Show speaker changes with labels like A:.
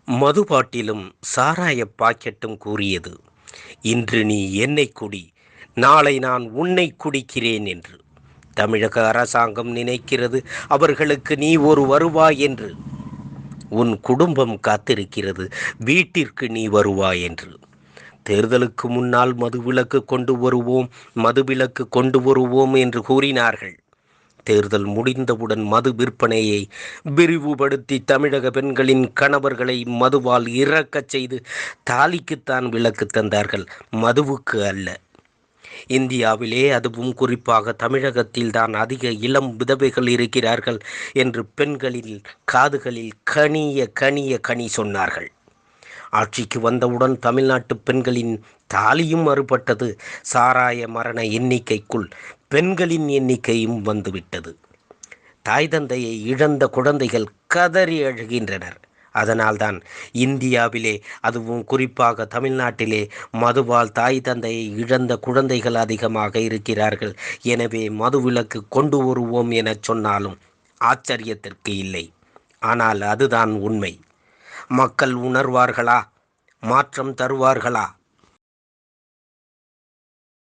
A: மதுபாட்டிலும் சாராய பாக்கெட்டும் கூறியது, இன்று நீ என்னை குடி, நாளை நான் உன்னை குடிக்கிறேன் என்று. தமிழக அரசாங்கம் நினைக்கிறது அவர்களுக்கு நீ ஒரு வருவாய் என்று. உன் குடும்பம் காத்திருக்கிறது வீட்டிற்கு நீ வருவாய் என்று. தேர்தலுக்கு முன்னால் மதுவிலக்கு கொண்டு வருவோம், மதுவிலக்கு கொண்டு வருவோம் என்று கூறினார்கள். தேர்தல் முடிந்தவுடன் மது விற்பனையை விரிவுபடுத்தி தமிழக பெண்களின் கணவர்களை மதுவால் இறக்கச் செய்து தாலிக்குத்தான் விலக்கு தந்தார்கள், மதுவுக்கு அல்ல. இந்தியாவிலே, அதுவும் குறிப்பாக தமிழகத்தில் தான் அதிக இளம் விதவைகள் இருக்கிறார்கள் என்று பெண்களின் காதுகளில் கனிய கனிய கனி சொன்னார்கள். ஆட்சிக்கு வந்தவுடன் தமிழ்நாட்டு பெண்களின் தாலியும் மறுபட்டது. சாராய மரண எண்ணிக்கைக்குள் பெண்களின் எண்ணிக்கையும் வந்துவிட்டது. தாய் தந்தையை இழந்த குழந்தைகள் கதறி அழுகின்றனர். அதனால்தான் இந்தியாவிலே, அதுவும் குறிப்பாக தமிழ்நாட்டிலே மதுவால் தாய் தந்தையை இழந்த குழந்தைகள் அதிகமாக இருக்கிறார்கள். எனவே மதுவிலக்கு கொண்டு வருவோம் என சொன்னாலும் ஆச்சரியத்திற்கு இல்லை. ஆனால் அதுதான் உண்மை. மக்கள் உணர்வார்களா? மாற்றம் தருவார்களா?